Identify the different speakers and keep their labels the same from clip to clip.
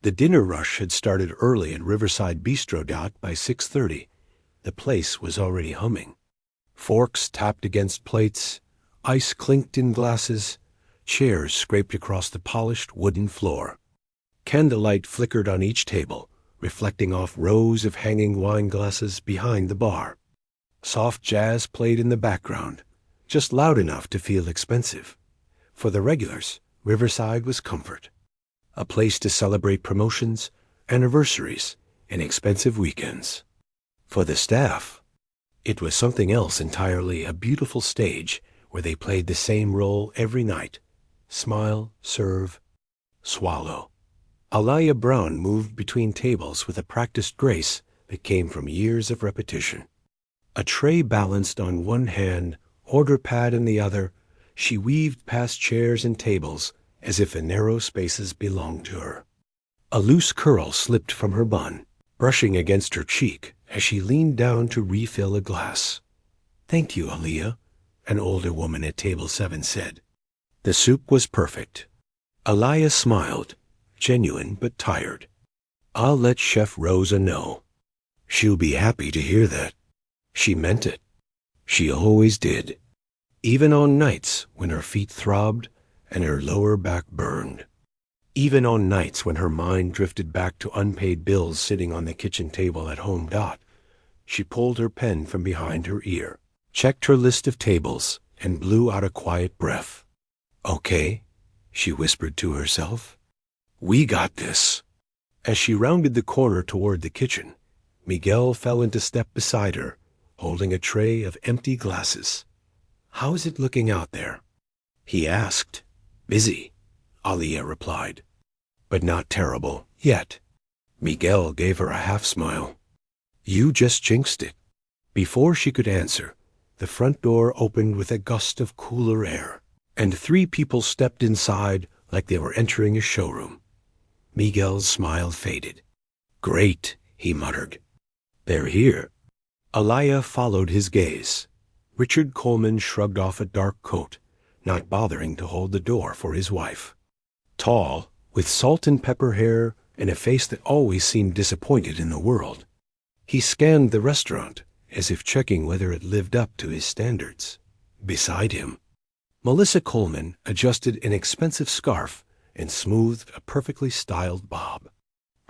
Speaker 1: The dinner rush had started early at Riverside Bistro. By 6:30, the place was already humming. Forks tapped against plates, ice clinked in glasses, chairs scraped across the polished wooden floor. Candlelight flickered on each table, reflecting off rows of hanging wine glasses behind the bar. Soft jazz played in the background, just loud enough to feel expensive. For the regulars, Riverside was comfort. A place to celebrate promotions, anniversaries, and expensive weekends. For the staff, it was something else entirely, a beautiful stage where they played the same role every night. Smile, serve, swallow. Aliyah Brown moved between tables with a practiced grace that came from years of repetition. A tray balanced on one hand, order pad in the other, she weaved past chairs and tables as if the narrow spaces belonged to her. A loose curl slipped from her bun, brushing against her cheek as she leaned down to refill a glass. "Thank you, Aliyah," an older woman at table 7 said. The soup was perfect. Aliyah smiled, genuine but tired. "I'll let Chef Rosa know. She'll be happy to hear that." She meant it. She always did. Even on nights when her feet throbbed and her lower back burned. Even on nights when her mind drifted back to unpaid bills sitting on the kitchen table at home. She pulled her pen from behind her ear, checked her list of tables, and blew out a quiet breath. "Okay," she whispered to herself. "We got this." As she rounded the corner toward the kitchen, Miguel fell into step beside her, holding a tray of empty glasses. "How's it looking out there?" he asked. "Busy," Aliyah replied. "But not terrible, yet." Miguel gave her a half-smile. "You just jinxed it." Before she could answer, the front door opened with a gust of cooler air, and 3 people stepped inside like they were entering a showroom. Miguel's smile faded. "Great," he muttered. "They're here." Aliyah followed his gaze. Richard Coleman shrugged off a dark coat, not bothering to hold the door for his wife. Tall, with salt and pepper hair and a face that always seemed disappointed in the world. He scanned the restaurant as if checking whether it lived up to his standards. Beside him, Melissa Coleman adjusted an expensive scarf and smoothed a perfectly styled bob.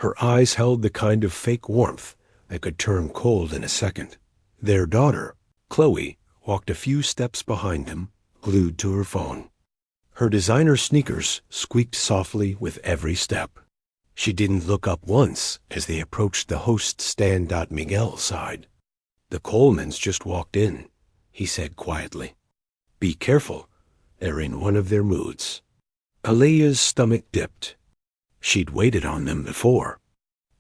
Speaker 1: Her eyes held the kind of fake warmth that could turn cold in a second. Their daughter, Chloe, walked a few steps behind them, glued to her phone. Her designer sneakers squeaked softly with every step. She didn't look up once as they approached the host stand. Miguel sighed. "The Colemans just walked in," he said quietly. "Be careful, they're in one of their moods." Aliyah's stomach dipped. She'd waited on them before.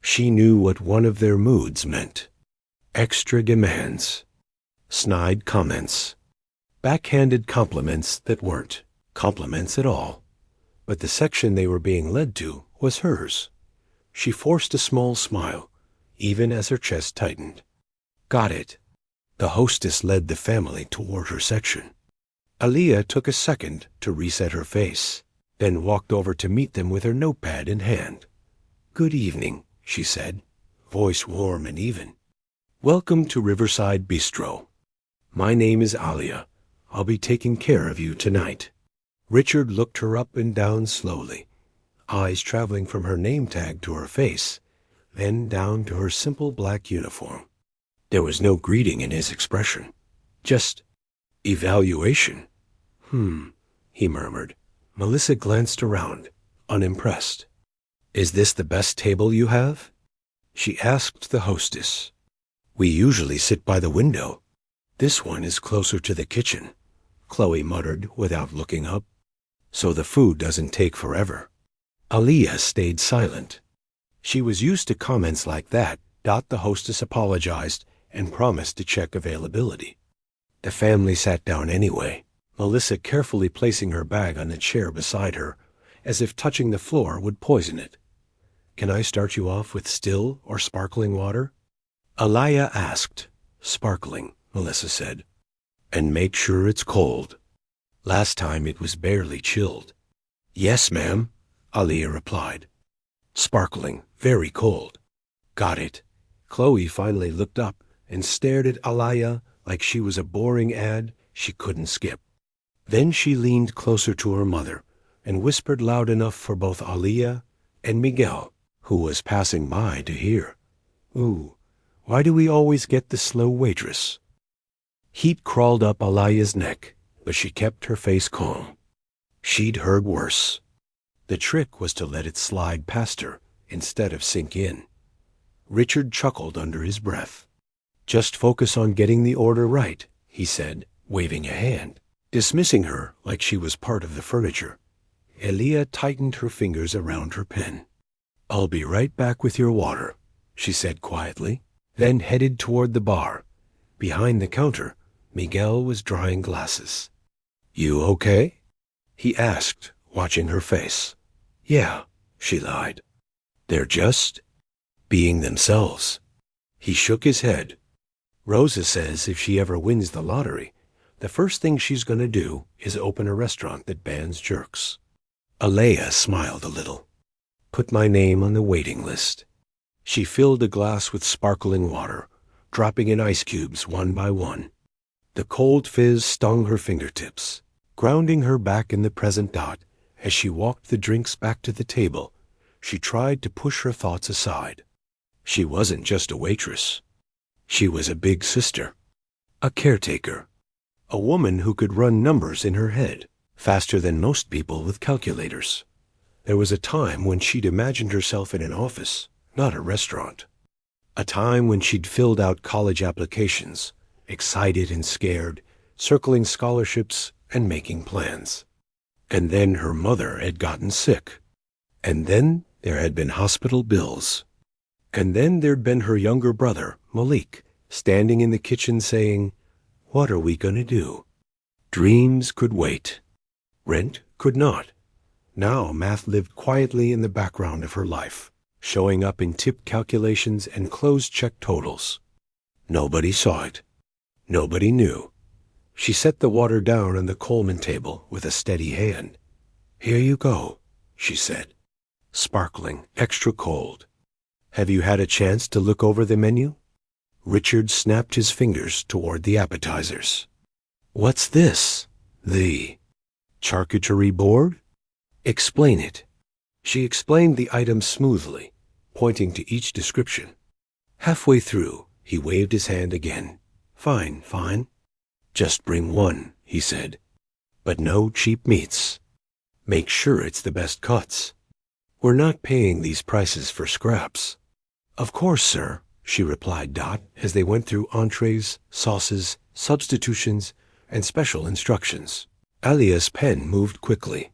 Speaker 1: She knew what one of their moods meant. Extra demands. Snide comments. Backhanded compliments that weren't compliments at all. But the section they were being led to was hers. She forced a small smile, even as her chest tightened. "Got it." The hostess led the family toward her section. Aliyah took a second to reset her face, then walked over to meet them with her notepad in hand. "Good evening," she said, voice warm and even. "Welcome to Riverside Bistro. My name is Aliyah. I'll be taking care of you tonight." Richard looked her up and down slowly, eyes traveling from her name tag to her face, then down to her simple black uniform. There was no greeting in his expression, just evaluation. He murmured. Melissa glanced around, unimpressed. "Is this the best table you have?" she asked the hostess. "We usually sit by the window. This one is closer to the kitchen," Chloe muttered without looking up. "So the food doesn't take forever." Aliyah stayed silent. She was used to comments like that. The hostess apologized and promised to check availability. The family sat down anyway, Melissa carefully placing her bag on the chair beside her, as if touching the floor would poison it. "Can I start you off with still or sparkling water?" Aliyah asked. "Sparkling," Melissa said. "And make sure it's cold. Last time it was barely chilled." "Yes, ma'am," Aliyah replied. Sparkling, very cold. Got it. Chloe finally looked up and stared at Alaya like she was a boring ad she couldn't skip. Then she leaned closer to her mother and whispered loud enough for both Aliyah and Miguel, who was passing by, to hear. Ooh, why do we always get the slow waitress? Heat crawled up Alaya's neck, but she kept her face calm. She'd heard worse. The trick was to let it slide past her instead of sink in. Richard chuckled under his breath. Just focus on getting the order right, he said, waving a hand, dismissing her like she was part of the furniture. Elia tightened her fingers around her pen. I'll be right back with your water, she said quietly, then headed toward the bar. Behind the counter, Miguel was drying glasses. You okay? He asked, watching her face. Yeah, she lied. They're just being themselves. He shook his head. Rosa says if she ever wins the lottery, the first thing she's going to do is open a restaurant that bans jerks. Alea smiled a little. Put my name on the waiting list. She filled a glass with sparkling water, dropping in ice cubes one by one. The cold fizz stung her fingertips, grounding her back in the present dot. As she walked the drinks back to the table, she tried to push her thoughts aside. She wasn't just a waitress. She was a big sister, a caretaker, a woman who could run numbers in her head faster than most people with calculators. There was a time when she'd imagined herself in an office, not a restaurant. A time when she'd filled out college applications, excited and scared, circling scholarships and making plans. And then her mother had gotten sick. And then there had been hospital bills. And then there'd been her younger brother, Malik, standing in the kitchen saying, "What are we going to do?" Dreams could wait. Rent could not. Now math lived quietly in the background of her life, showing up in tip calculations and closed check totals. Nobody saw it. Nobody knew. She set the water down on the Coleman table with a steady hand. Here you go, she said. Sparkling, extra cold. Have you had a chance to look over the menu? Richard snapped his fingers toward the appetizers. What's this? The charcuterie board? Explain it. She explained the items smoothly, pointing to each description. Halfway through, he waved his hand again. Fine, fine. Just bring one, he said. But no cheap meats. Make sure it's the best cuts. We're not paying these prices for scraps. Of course, sir, she replied, Dot, as they went through entrees, sauces, substitutions, and special instructions. Alia's pen moved quickly.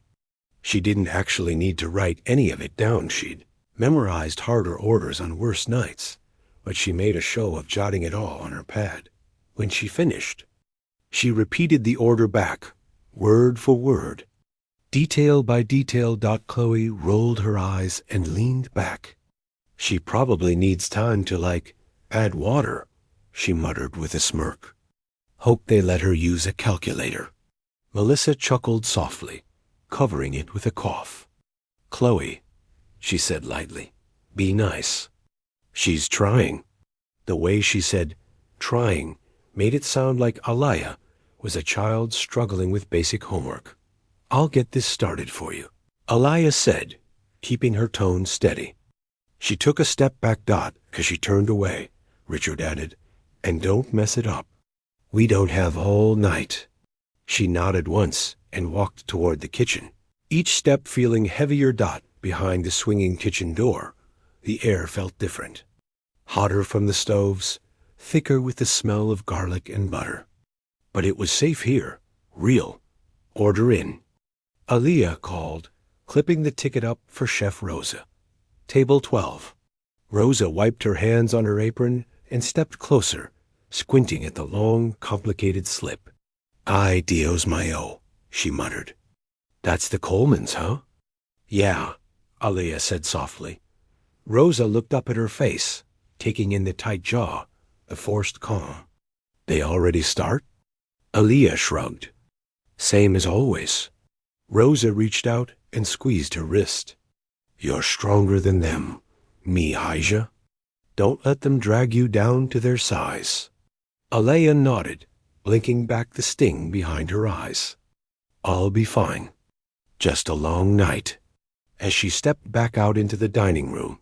Speaker 1: She didn't actually need to write any of it down. She'd memorized harder orders on worse nights, but she made a show of jotting it all on her pad. When she finished, she repeated the order back, word for word. Detail by detail. Chloe rolled her eyes and leaned back. She probably needs time to, add water, she muttered with a smirk. Hope they let her use a calculator. Melissa chuckled softly, covering it with a cough. Chloe, she said lightly, be nice. She's trying. The way she said trying made it sound like Alaya was a child struggling with basic homework. I'll get this started for you, Alaya said, keeping her tone steady. She took a step back, Dot, as she turned away. Richard added, and don't mess it up. We don't have all night. She nodded once and walked toward the kitchen, each step feeling heavier. Dot, behind the swinging kitchen door, the air felt different. Hotter from the stoves, thicker with the smell of garlic and butter. But it was safe here, real. Order in. Aliyah called, clipping the ticket up for Chef Rosa. Table 12. Rosa wiped her hands on her apron and stepped closer, squinting at the long, complicated slip. Ay, Dios mío, she muttered. That's the Colemans, huh? Yeah, Aliyah said softly. Rosa looked up at her face, taking in the tight jaw, the forced calm. They already start? Aliyah shrugged. Same as always. Rosa reached out and squeezed her wrist. You're stronger than them, Mihija. Don't let them drag you down to their size. Alea nodded, blinking back the sting behind her eyes. I'll be fine. Just a long night. As she stepped back out into the dining room,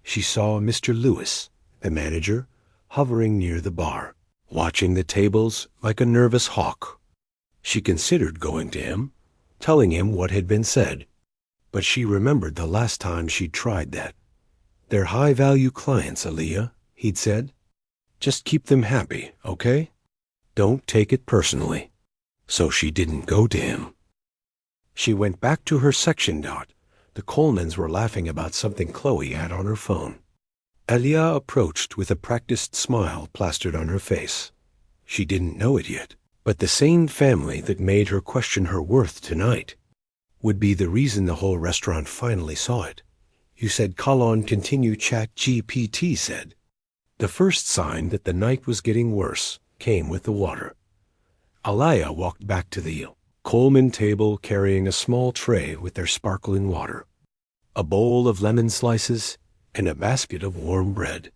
Speaker 1: she saw Mr. Lewis, the manager, hovering near the bar, watching the tables like a nervous hawk. She considered going to him, telling him what had been said, but she remembered the last time she'd tried that. They're high-value clients, Alea, he'd said. Just keep them happy, okay? Don't take it personally. So she didn't go to him. She went back to her section. The Colemans were laughing about something Chloe had on her phone. Alea approached with a practiced smile plastered on her face. She didn't know it yet, but the same family that made her question her worth tonight would be the reason the whole restaurant finally saw it. You said Colon continue chat, GPT said. The first sign that the night was getting worse came with the water. Alea walked back to the Coleman table carrying a small tray with their sparkling water, a bowl of lemon slices, and a basket of warm bread.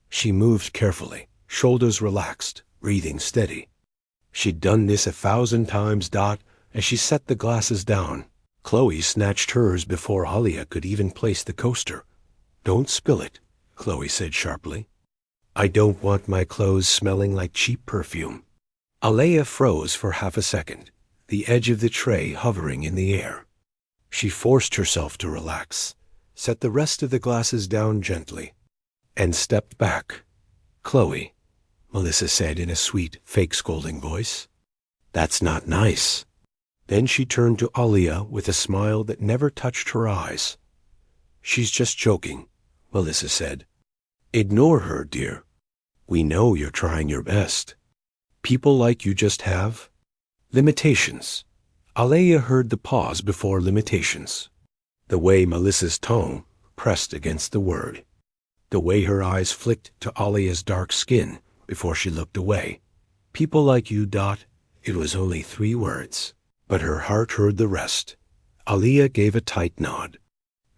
Speaker 1: She moved carefully, shoulders relaxed, breathing steady. She'd done this 1,000 times. As she set the glasses down, Chloe snatched hers before Alea could even place the coaster. Don't spill it, Chloe said sharply. I don't want my clothes smelling like cheap perfume. Alea froze for half a second, the edge of the tray hovering in the air. She forced herself to relax, set the rest of the glasses down gently, and stepped back. Chloe, Melissa said in a sweet, fake scolding voice. That's not nice. Then she turned to Alea with a smile that never touched her eyes. She's just joking, Melissa said. Ignore her, dear. We know you're trying your best. People like you just have limitations. Alea heard the pause before limitations. The way Melissa's tongue pressed against the word. The way her eyes flicked to Alea's dark skin before she looked away. People like you. It was only 3 words, but her heart heard the rest. Alea gave a tight nod.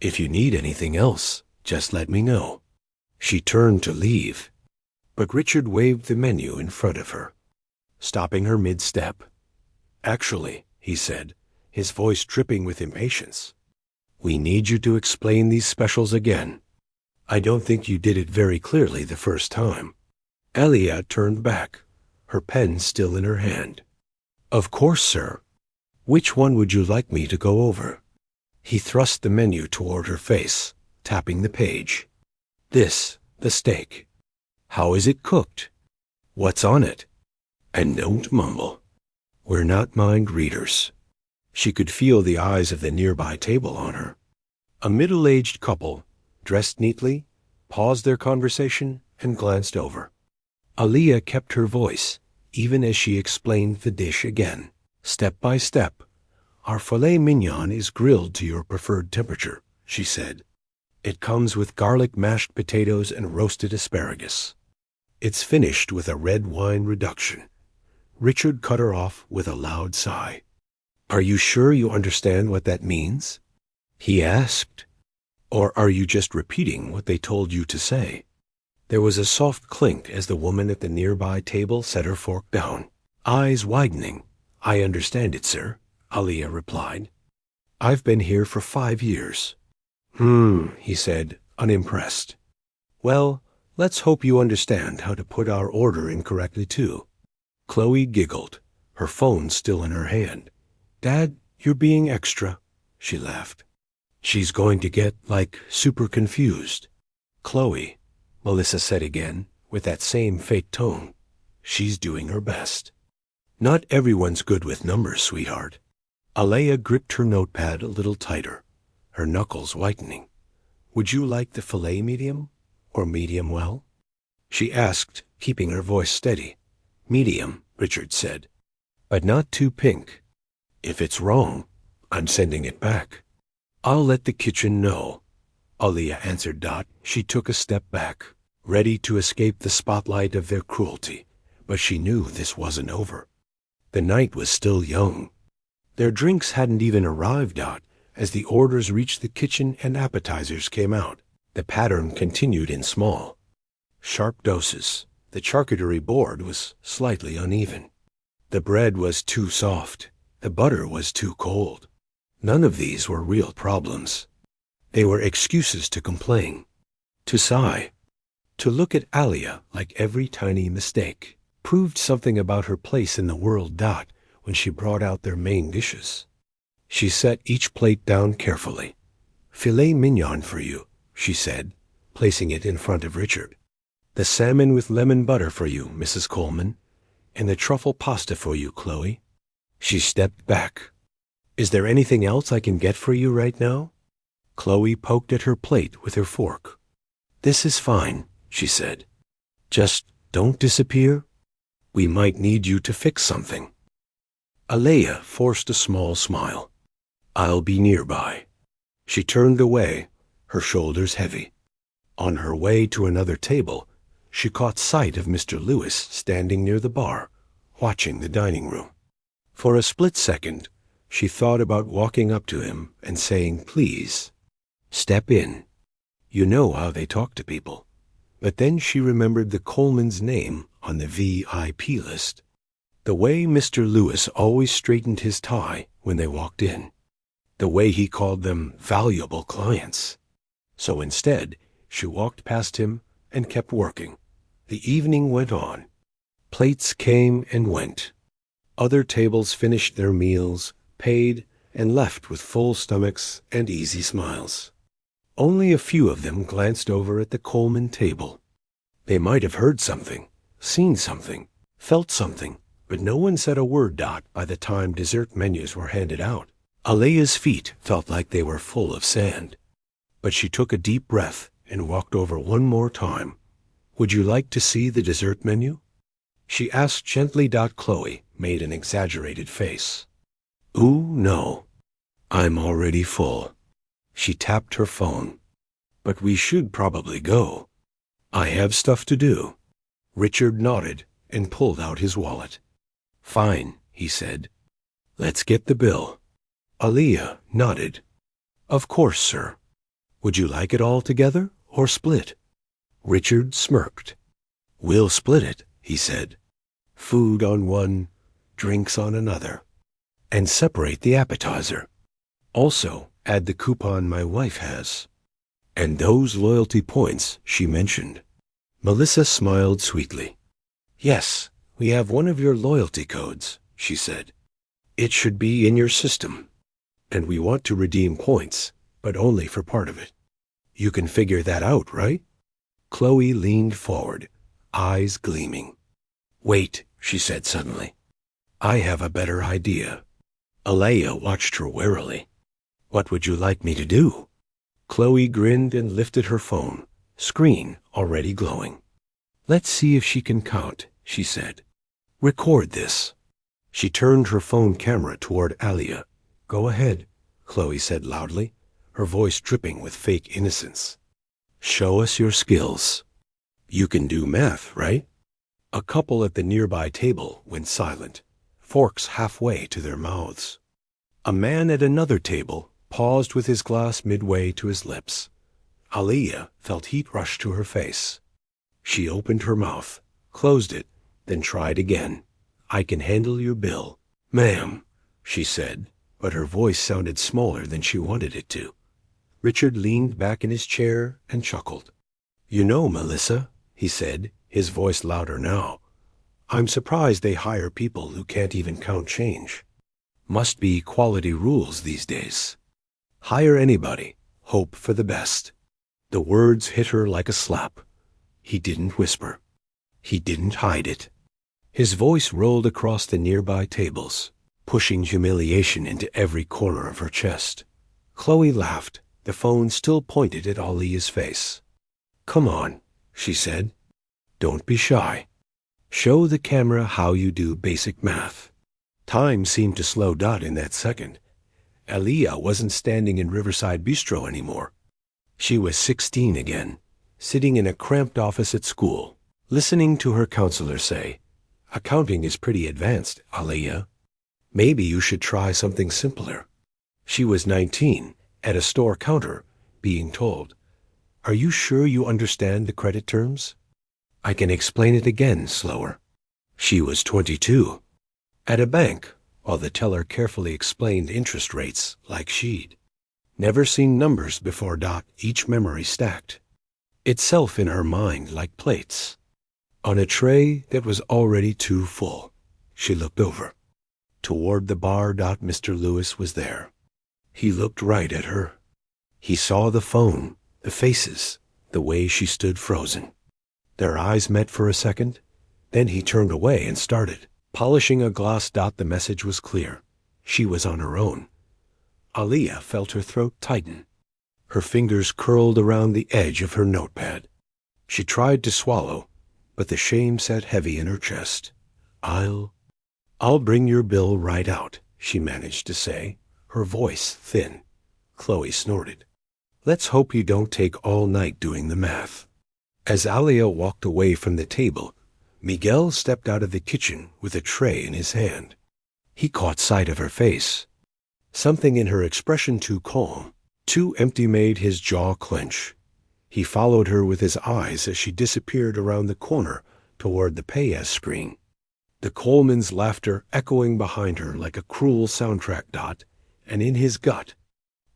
Speaker 1: If you need anything else, just let me know. She turned to leave, but Richard waved the menu in front of her, stopping her mid-step. Actually, he said, his voice dripping with impatience, we need you to explain these specials again. I don't think you did it very clearly the first time. Alea turned back, her pen still in her hand. Of course, sir. Which one would you like me to go over? He thrust the menu toward her face, tapping the page. This, the steak. How is it cooked? What's on it? And don't mumble. We're not mind readers. She could feel the eyes of the nearby table on her. A middle-aged couple, dressed neatly, paused their conversation and glanced over. Alea kept her voice, even as she explained the dish again, step by step. Our filet mignon is grilled to your preferred temperature, she said. It comes with garlic mashed potatoes and roasted asparagus. It's finished with a red wine reduction. Richard cut her off with a loud sigh. Are you sure you understand what that means? He asked. Or are you just repeating what they told you to say? There was a soft clink as the woman at the nearby table set her fork down, eyes widening. I understand it, sir, Alea replied. I've been here for 5 years. He said, unimpressed. Well, let's hope you understand how to put our order in correctly, too. Chloe giggled, her phone still in her hand. Dad, you're being extra, she laughed. She's going to get, super confused. Chloe, Melissa said again, with that same fake tone. She's doing her best. Not everyone's good with numbers, sweetheart. Alea gripped her notepad a little tighter, her knuckles whitening. Would you like the filet medium or medium well? She asked, keeping her voice steady. Medium, Richard said, but not too pink. If it's wrong, I'm sending it back. I'll let the kitchen know, Alea answered. She took a step back, ready to escape the spotlight of their cruelty, but she knew this wasn't over. The night was still young. Their drinks hadn't even arrived, As the orders reached the kitchen and appetizers came out, the pattern continued in small, sharp doses. The charcuterie board was slightly uneven. The bread was too soft. The butter was too cold. None of these were real problems. They were excuses to complain, to sigh, to look at Alia like every tiny mistake proved something about her place in the world. When she brought out their main dishes, she set each plate down carefully. "Filet mignon for you," she said, placing it in front of Richard. "The salmon with lemon butter for you, Mrs. Coleman, and the truffle pasta for you, Chloe." She stepped back. "Is there anything else I can get for you right now?" Chloe poked at her plate with her fork. "This is fine," she said. "Just don't disappear. We might need you to fix something." Alea forced a small smile. "I'll be nearby." She turned away, her shoulders heavy. On her way to another table, she caught sight of Mr. Lewis standing near the bar, watching the dining room. For a split second, she thought about walking up to him and saying, "Please, step in." You know how they talk to people. But then she remembered the Coleman's name on the VIP list. The way Mr. Lewis always straightened his tie when they walked in. The way he called them valuable clients. So instead, she walked past him and kept working. The evening went on. Plates came and went. Other tables finished their meals, paid, and left with full stomachs and easy smiles. Only a few of them glanced over at the Coleman table. They might have heard something, seen something, felt something, but no one said a word. By the time dessert menus were handed out, Alea's feet felt like they were full of sand. But she took a deep breath and walked over one more time. "Would you like to see the dessert menu?" she asked gently. Chloe made an exaggerated face. "Ooh, no. I'm already full." She tapped her phone. "But we should probably go. I have stuff to do." Richard nodded and pulled out his wallet. "Fine," he said. "Let's get the bill." Alea nodded. "Of course, sir. Would you like it all together or split?" Richard smirked. "We'll split it," he said. "Food on one, drinks on another. And separate the appetizer. Also, add the coupon my wife has. And those loyalty points she mentioned." Melissa smiled sweetly. "Yes, we have one of your loyalty codes," she said. "It should be in your system. And we want to redeem points, but only for part of it. You can figure that out, right?" Chloe leaned forward, eyes gleaming. "Wait," she said suddenly. "I have a better idea." Alea watched her warily. "What would you like me to do?" Chloe grinned and lifted her phone, screen already glowing. "Let's see if she can count," she said. "Record this." She turned her phone camera toward Alia. "Go ahead," Chloe said loudly, her voice dripping with fake innocence. "Show us your skills. You can do math, right?" A couple at the nearby table went silent, forks halfway to their mouths. A man at another table paused with his glass midway to his lips. Alia felt heat rush to her face. She opened her mouth, closed it, then tried again. "I can handle your bill, ma'am," she said, but her voice sounded smaller than she wanted it to. Richard leaned back in his chair and chuckled. "You know, Melissa," he said, his voice louder now, "I'm surprised they hire people who can't even count change. Must be quality rules these days. Hire anybody, hope for the best." The words hit her like a slap. He didn't whisper. He didn't hide it. His voice rolled across the nearby tables, pushing humiliation into every corner of her chest. Chloe laughed, the phone still pointed at Alia's face. "Come on," she said. "Don't be shy. Show the camera how you do basic math." Time seemed to slow down in that second. Alia wasn't standing in Riverside Bistro anymore. She was 16 again, sitting in a cramped office at school, listening to her counselor say, "Accounting is pretty advanced, Alia. Maybe you should try something simpler." She was 19, at a store counter, being told, "Are you sure you understand the credit terms?" "I can explain it again, slower." She was 22. At a bank, while the teller carefully explained interest rates like she'd never seen numbers before. Each memory stacked itself in her mind like plates on a tray that was already too full. She looked over toward the bar. Mr. Lewis was there. He looked right at her. He saw the phone, the faces, the way she stood frozen. Their eyes met for a second. Then he turned away and started polishing a glass. The message was clear. She was on her own. Aaliyah felt her throat tighten. Her fingers curled around the edge of her notepad. She tried to swallow, but the shame sat heavy in her chest. I'll bring your bill right out," she managed to say, her voice thin. Chloe snorted. "Let's hope you don't take all night doing the math." As Aaliyah walked away from the table, Miguel stepped out of the kitchen with a tray in his hand. He caught sight of her face. Something in her expression too calm, too empty made his jaw clench. He followed her with his eyes as she disappeared around the corner toward the pay-as screen. The Coleman's laughter echoing behind her like a cruel soundtrack. And in his gut,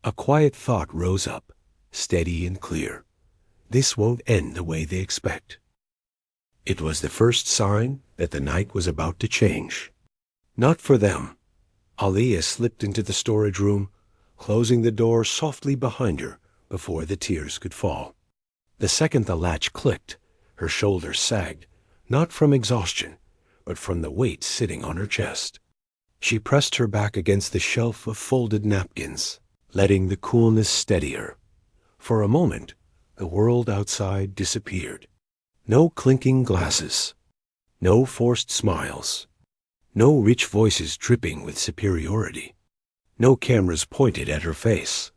Speaker 1: a quiet thought rose up, steady and clear. This won't end the way they expect. It was the first sign that the night was about to change. Not for them. Aaliyah slipped into the storage room, closing the door softly behind her before the tears could fall. The second the latch clicked, her shoulders sagged, not from exhaustion, but from the weight sitting on her chest. She pressed her back against the shelf of folded napkins, letting the coolness steady her. For a moment, the world outside disappeared. No clinking glasses, no forced smiles, no rich voices dripping with superiority, no cameras pointed at her face,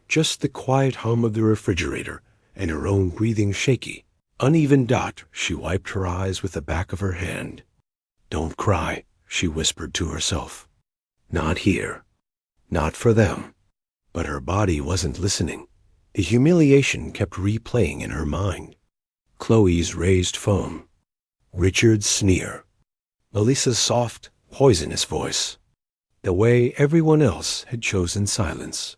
Speaker 1: just the quiet hum of the refrigerator and her own breathing shaky, uneven. She wiped her eyes with the back of her hand. "Don't cry," she whispered to herself. "Not here. Not for them." But her body wasn't listening. The humiliation kept replaying in her mind. Chloe's raised phone, Richard's sneer, Melissa's soft, poisonous voice, the way everyone else had chosen silence.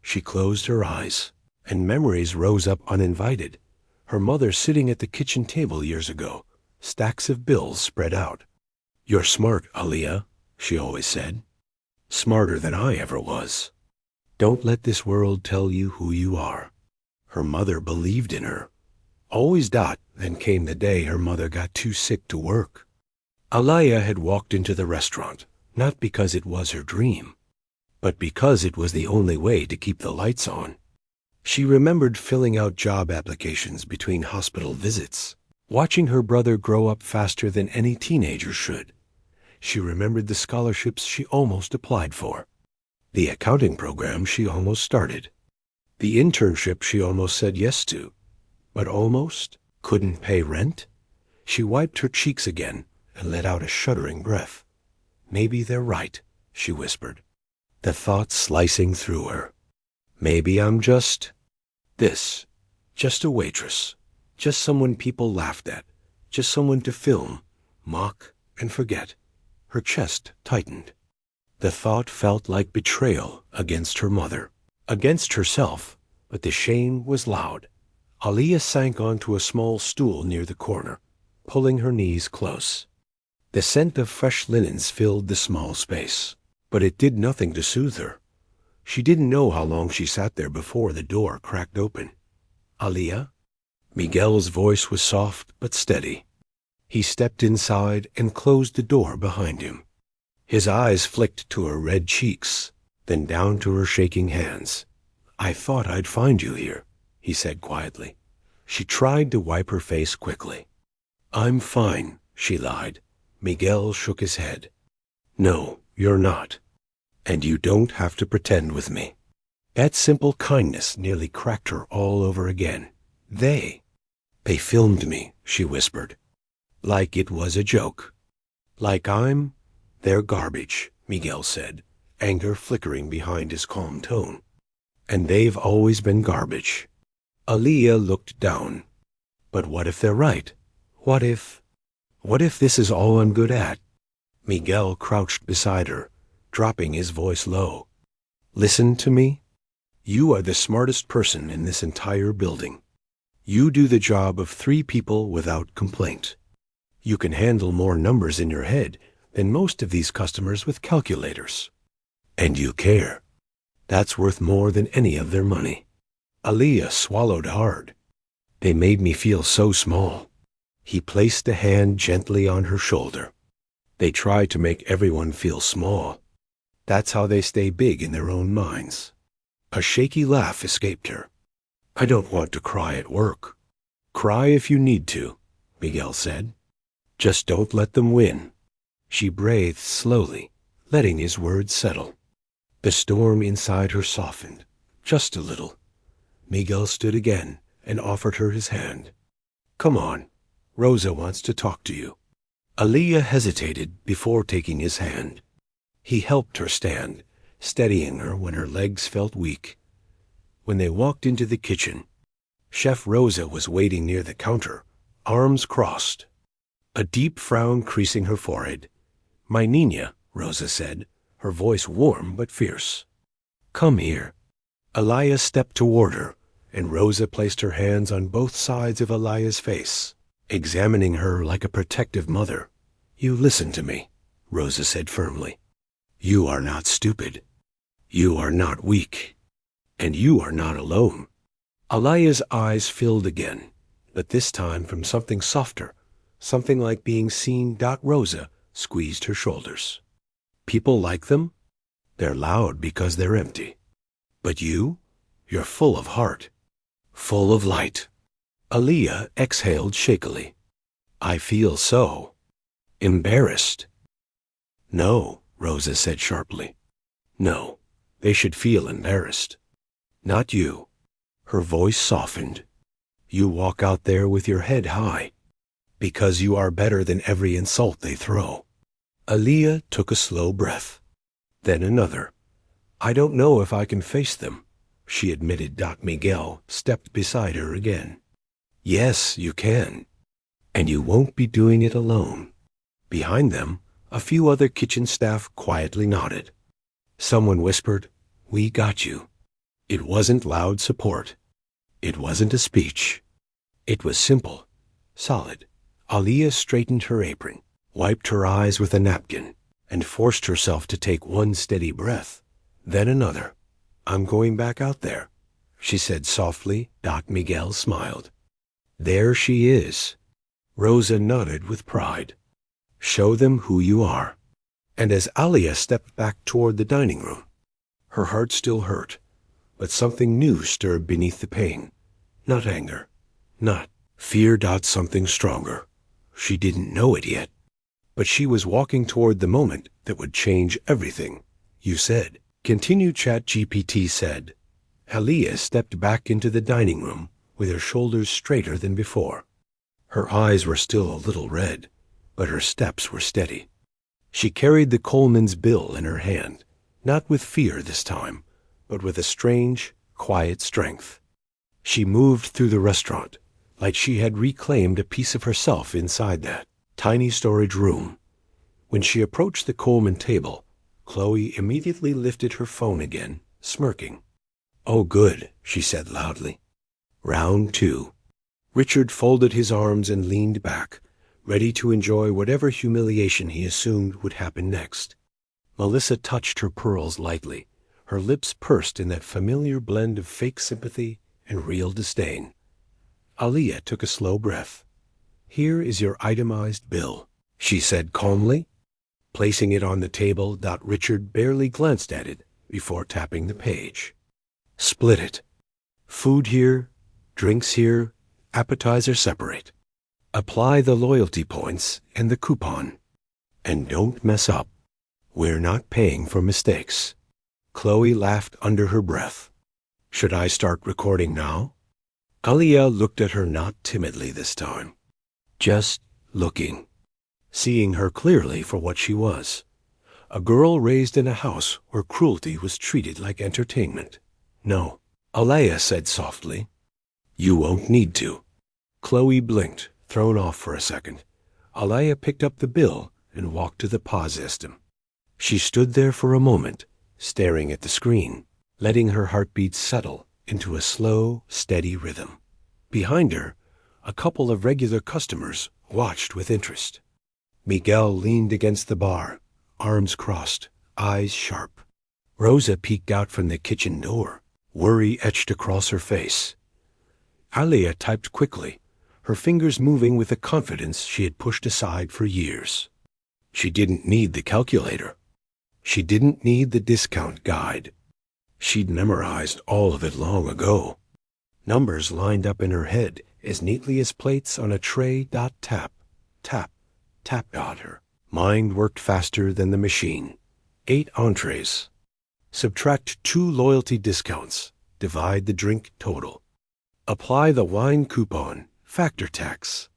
Speaker 1: She closed her eyes, and memories rose up uninvited. Her mother sitting at the kitchen table years ago, stacks of bills spread out. "You're smart, Aaliyah," she always said. "Smarter than I ever was. Don't let this world tell you who you are." Her mother believed in her. Always. Then came the day her mother got too sick to work. Aaliyah had walked into the restaurant, not because it was her dream, but because it was the only way to keep the lights on. She remembered filling out job applications between hospital visits, watching her brother grow up faster than any teenager should. She remembered the scholarships she almost applied for, the accounting program she almost started, the internship she almost said yes to, but almost couldn't pay rent. She wiped her cheeks again and let out a shuddering breath. "Maybe they're right," she whispered, the thought slicing through her. "Maybe I'm just this, just a waitress, just someone people laughed at, just someone to film, mock, and forget." Her chest tightened. The thought felt like betrayal against her mother, against herself, but the shame was loud. Aaliyah sank onto a small stool near the corner, pulling her knees close. The scent of fresh linens filled the small space, but it did nothing to soothe her. She didn't know how long she sat there before the door cracked open. "Aaliyah?" Miguel's voice was soft but steady. He stepped inside and closed the door behind him. His eyes flicked to her red cheeks, then down to her shaking hands. "I thought I'd find you here," he said quietly. She tried to wipe her face quickly. "I'm fine," she lied. Miguel shook his head. "No, you're not. And you don't have to pretend with me." That simple kindness nearly cracked her all over again. They filmed me," she whispered. "Like it was a joke. Like they're garbage," Miguel said, anger flickering behind his calm tone. And they've always been garbage. Aaliyah looked down. But what if they're right? What if this is all I'm good at? Miguel crouched beside her, dropping his voice low. Listen to me. You are the smartest person in this entire building. You do the job of 3 people without complaint. You can handle more numbers in your head than most of these customers with calculators. And you care. That's worth more than any of their money. Aaliyah swallowed hard. They made me feel so small. He placed a hand gently on her shoulder. They try to make everyone feel small. That's how they stay big in their own minds. A shaky laugh escaped her. I don't want to cry at work. Cry if you need to, Miguel said. Just don't let them win. She breathed slowly, letting his words settle. The storm inside her softened, just a little. Miguel stood again and offered her his hand. Come on, Rosa wants to talk to you. Aaliyah hesitated before taking his hand. He helped her stand, steadying her when her legs felt weak. When they walked into the kitchen, Chef Rosa was waiting near the counter, arms crossed, a deep frown creasing her forehead. My Nina, Rosa said, her voice warm but fierce. Come here. Aaliyah stepped toward her, and Rosa placed her hands on both sides of Aaliyah's face, examining her like a protective mother. You listen to me, Rosa said firmly. You are not stupid. You are not weak. And you are not alone. Aaliyah's eyes filled again, but this time from something softer, something like being seen. Rosa squeezed her shoulders. People like them? They're loud because they're empty. But you're full of heart, full of light. Aaliyah exhaled shakily. I feel so embarrassed. No, Rosa said sharply. No, they should feel embarrassed. Not you. Her voice softened. You walk out there with your head high, because you are better than every insult they throw. Aaliyah took a slow breath, then another. I don't know if I can face them, she admitted. Miguel stepped beside her again. Yes, you can. And you won't be doing it alone. Behind them, a few other kitchen staff quietly nodded. Someone whispered, We got you. It wasn't loud support. It wasn't a speech. It was simple, solid. Aaliyah straightened her apron, wiped her eyes with a napkin, and forced herself to take one steady breath, then another. I'm going back out there, she said softly. Miguel smiled. There she is. Rosa nodded with pride. Show them who you are. And as Aaliyah stepped back toward the dining room, her heart still hurt, but something new stirred beneath the pain. Not anger, not fear. Something stronger. She didn't know it yet, but she was walking toward the moment that would change everything. You said, continued ChatGPT said. Aaliyah stepped back into the dining room with her shoulders straighter than before. Her eyes were still a little red, but her steps were steady. She carried the Coleman's bill in her hand, not with fear this time, but with a strange, quiet strength. She moved through the restaurant like she had reclaimed a piece of herself inside that tiny storage room. When she approached the Coleman table, Chloe immediately lifted her phone again, smirking. Oh, good, she said loudly. Round 2. Richard folded his arms and leaned back, ready to enjoy whatever humiliation he assumed would happen next. Melissa touched her pearls lightly, her lips pursed in that familiar blend of fake sympathy and real disdain. Aaliyah took a slow breath. Here is your itemized bill, she said calmly, placing it on the table. Richard barely glanced at it before tapping the page. Split it. Food here, drinks here, appetizer separate. Apply the loyalty points and the coupon. And don't mess up. We're not paying for mistakes. Chloe laughed under her breath. Should I start recording now? Aaliyah looked at her not timidly this time. Just looking. Seeing her clearly for what she was. A girl raised in a house where cruelty was treated like entertainment. No, Alea said softly. You won't need to. Chloe blinked, thrown off for a second. Alea picked up the bill and walked to the pause system. She stood there for a moment, staring at the screen, letting her heartbeat settle into a slow, steady rhythm. Behind her, a couple of regular customers watched with interest. Miguel leaned against the bar, arms crossed, eyes sharp. Rosa peeked out from the kitchen door, worry etched across her face. Alea typed quickly, her fingers moving with a confidence she had pushed aside for years. She didn't need the calculator. She didn't need the discount guide. She'd memorized all of it long ago. Numbers lined up in her head as neatly as plates on a tray. Tap, tap, tap. Her mind worked faster than the machine. 8 entrees. Subtract 2 loyalty discounts. Divide the drink total. Apply the wine coupon, factor tax.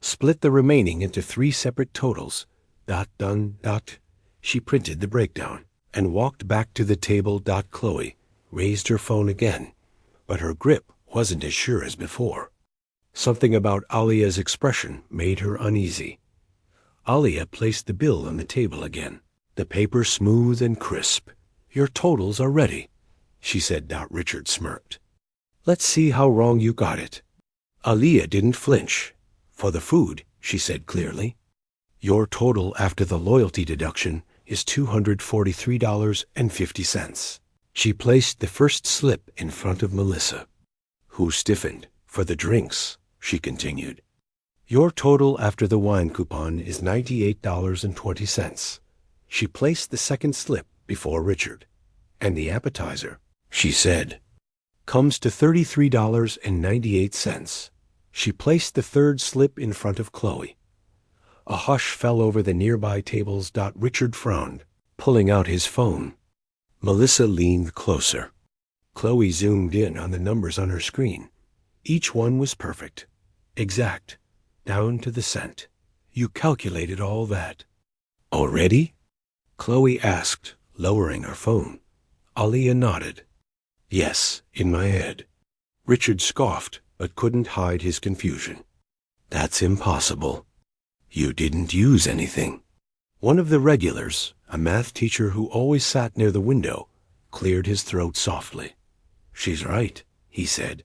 Speaker 1: Split the remaining into 3 separate totals. Done. She printed the breakdown and walked back to the table. Chloe raised her phone again, but her grip wasn't as sure as before. Something about Alia's expression made her uneasy. Alia placed the bill on the table again, the paper smooth and crisp. Your totals are ready, she said. Richard smirked. Let's see how wrong you got it. Alia didn't flinch. For the food, she said clearly. Your total after the loyalty deduction is $243.50. She placed the first slip in front of Melissa, who stiffened. For the drinks, she continued. Your total after the wine coupon is $98.20. She placed the second slip before Richard. And the appetizer, she said, comes to $33.98. She placed the third slip in front of Chloe. A hush fell over the nearby tables. Richard frowned, pulling out his phone. Melissa leaned closer. Chloe zoomed in on the numbers on her screen. Each one was perfect, exact, down to the cent. You calculated all that. Already? Chloe asked, lowering her phone. Alia nodded. Yes, in my head. Richard scoffed, but couldn't hide his confusion. That's impossible. You didn't use anything. One of the regulars, a math teacher who always sat near the window, cleared his throat softly. She's right, he said.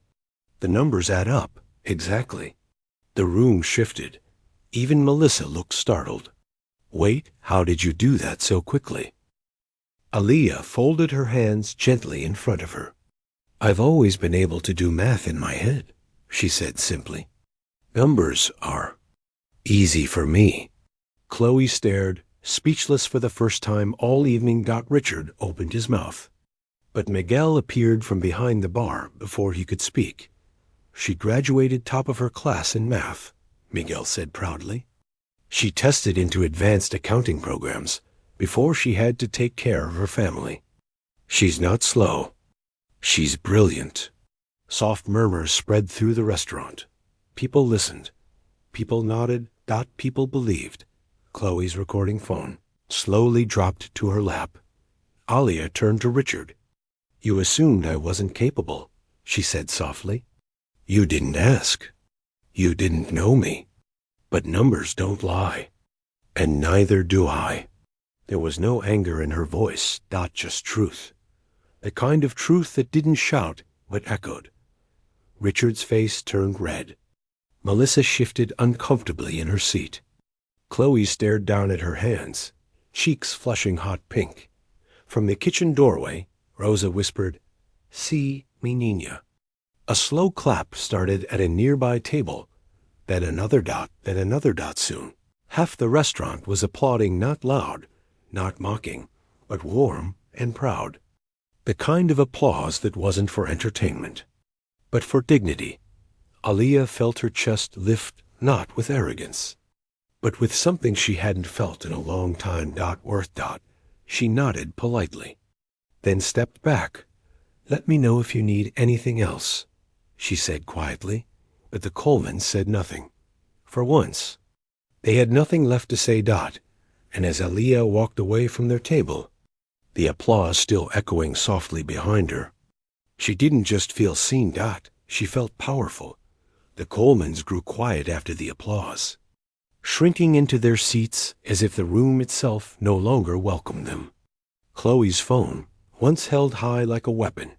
Speaker 1: The numbers add up, exactly. The room shifted. Even Melissa looked startled. Wait, how did you do that so quickly? Alia folded her hands gently in front of her. I've always been able to do math in my head, she said simply. Numbers are easy for me. Chloe stared, speechless for the first time all evening. Richard opened his mouth, but Miguel appeared from behind the bar before he could speak. She graduated top of her class in math, Miguel said proudly. She tested into advanced accounting programs before she had to take care of her family. She's not slow. She's brilliant. Soft murmurs spread through the restaurant. People listened. People nodded. People believed. Chloe's recording phone slowly dropped to her lap. Alia turned to Richard. You assumed I wasn't capable, she said softly. You didn't ask. You didn't know me. But numbers don't lie. And neither do I. There was no anger in her voice, just truth. The kind of truth that didn't shout, but echoed. Richard's face turned red. Melissa shifted uncomfortably in her seat. Chloe stared down at her hands, cheeks flushing hot pink. From the kitchen doorway, Rosa whispered, "Sí, mi niña." A slow clap started at a nearby table, then another dot soon. Half the restaurant was applauding, not loud, not mocking, but warm and proud. The kind of applause that wasn't for entertainment, but for dignity. Alia felt her chest lift, not with arrogance, but with something she hadn't felt in a long time. Worth. She nodded politely, then stepped back. Let me know if you need anything else, she said quietly, but the Colemans said nothing. For once, they had nothing left to say. And as Alia walked away from their table, the applause still echoing softly behind her, She didn't just feel seen, she felt powerful. The Colemans grew quiet after the applause, shrinking into their seats as if the room itself no longer welcomed them. Chloe's phone, once held high like a weapon,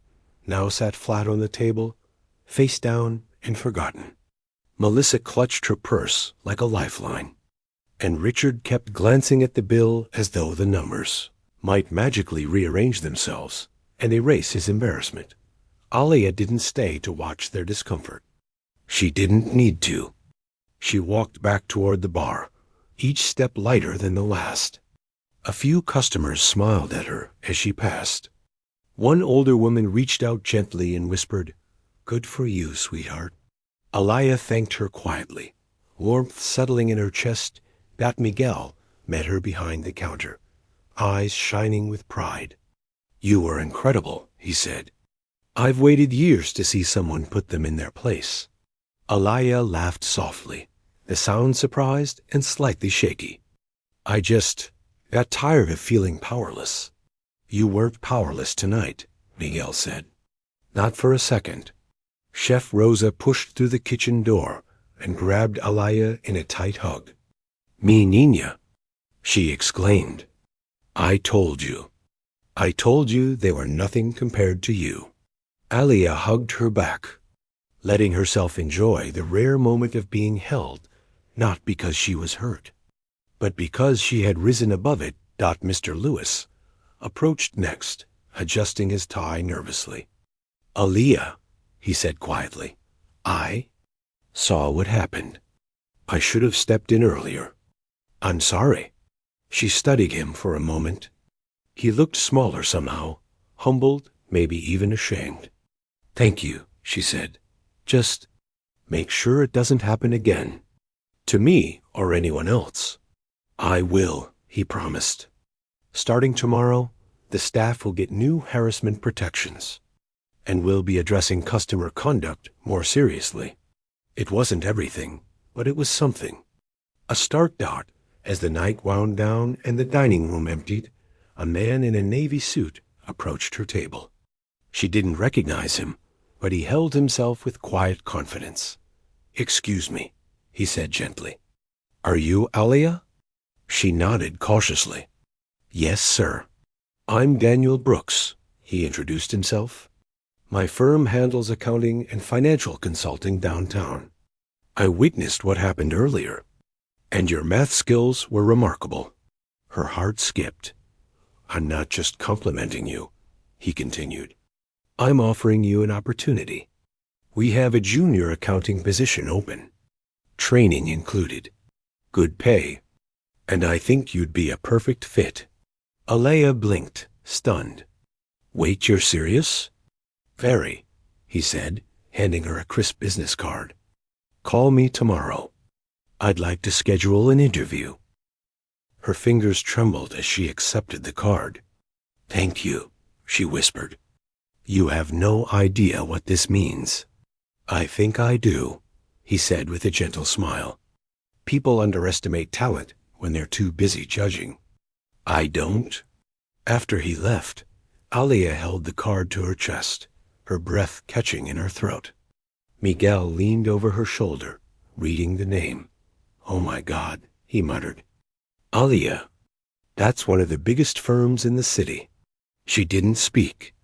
Speaker 1: now sat flat on the table, face down and forgotten. Melissa clutched her purse like a lifeline, and Richard kept glancing at the bill as though the numbers might magically rearrange themselves and erase his embarrassment. Alia didn't stay to watch their discomfort. She didn't need to. She walked back toward the bar, each step lighter than the last. A few customers smiled at her as she passed. One older woman reached out gently and whispered, "Good for you, sweetheart." Alia thanked her quietly. Warmth settling in her chest, Bat Miguel met her behind the counter, eyes shining with pride. "You were incredible," he said. "I've waited years to see someone put them in their place." Alia laughed softly, the sound surprised and slightly shaky. "I just got tired of feeling powerless." "You weren't powerless tonight," Miguel said. "Not for a second." Chef Rosa pushed through the kitchen door and grabbed Alia in a tight hug. "Mi niña," she exclaimed. I told you they were nothing compared to you." Alia hugged her back, letting herself enjoy the rare moment of being held, not because she was hurt, but because she had risen above it. Mr. Lewis approached next, adjusting his tie nervously. "Alia," he said quietly, "I saw what happened. I should have stepped in earlier. I'm sorry." She studied him for a moment. He looked smaller somehow, humbled, maybe even ashamed. "Thank you," she said. "Just make sure it doesn't happen again. To me or anyone else." "I will," he promised. "Starting tomorrow, the staff will get new harassment protections, and we'll be addressing customer conduct more seriously." It wasn't everything, but it was something. A start. As the night wound down and the dining room emptied, a man in a navy suit approached her table. She didn't recognize him, but he held himself with quiet confidence. "Excuse me," he said gently. "Are you Alia?" She nodded cautiously. "Yes, sir." "I'm Daniel Brooks," he introduced himself. "My firm handles accounting and financial consulting downtown. I witnessed what happened earlier, and your math skills were remarkable." Her heart skipped. "I'm not just complimenting you," he continued. "I'm offering you an opportunity. We have a junior accounting position open, training included, good pay, and I think you'd be a perfect fit." Alia blinked, stunned. "Wait, you're serious?" "Very," he said, handing her a crisp business card. "Call me tomorrow. I'd like to schedule an interview." Her fingers trembled as she accepted the card. "Thank you," she whispered. "You have no idea what this means." "I think I do," he said with a gentle smile. "People underestimate talent when they're too busy judging." "I don't." After he left, Alia held the card to her chest, her breath catching in her throat. Miguel leaned over her shoulder, reading the name. "Oh my God," he muttered. "Alia. That's one of the biggest firms in the city." She didn't speak.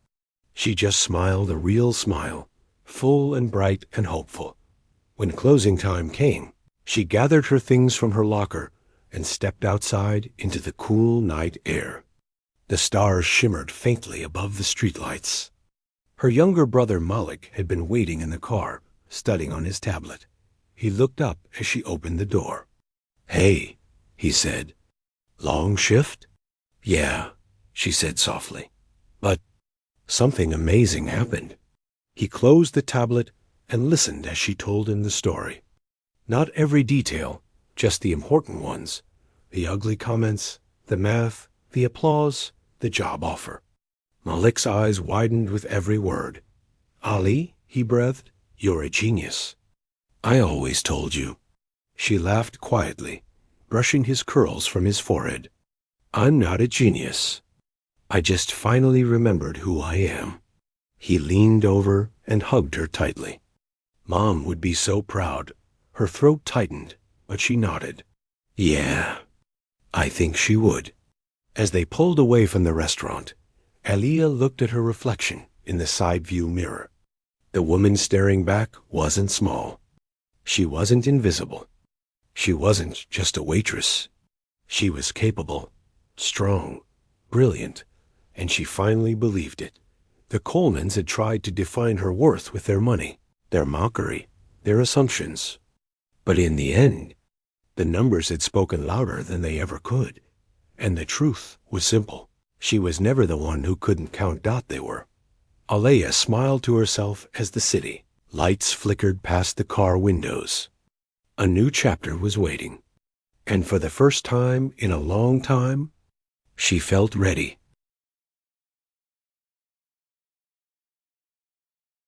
Speaker 1: She just smiled a real smile, full and bright and hopeful. When closing time came, she gathered her things from her locker and stepped outside into the cool night air. The stars shimmered faintly above the streetlights. Her younger brother Malik had been waiting in the car, studying on his tablet. He looked up as she opened the door. "Hey," he said. "Long shift?" "Yeah," she said softly. "But something amazing happened." He closed the tablet and listened as she told him the story. Not every detail, just the important ones. The ugly comments, the math, the applause, the job offer. Malik's eyes widened with every word. "Ali," he breathed, "you're a genius." "I always told you." She laughed quietly, brushing his curls from his forehead. "I'm not a genius. I just finally remembered who I am." He leaned over and hugged her tightly. Mom would be so proud. Her throat tightened, but she nodded. Yeah, I think she would. As they pulled away from the restaurant, Aliyah looked at her reflection in the side view mirror. The woman staring back wasn't small. She wasn't invisible. She wasn't just a waitress. She was capable, strong, brilliant, and she finally believed it. The Colemans had tried to define her worth with their money, their mockery, their assumptions. But in the end, the numbers had spoken louder than they ever could. And the truth was simple. She was never the one who couldn't count they were. Aliyah smiled to herself as the city lights flickered past the car windows. A new chapter was waiting. And for the first time in a long time, she felt ready.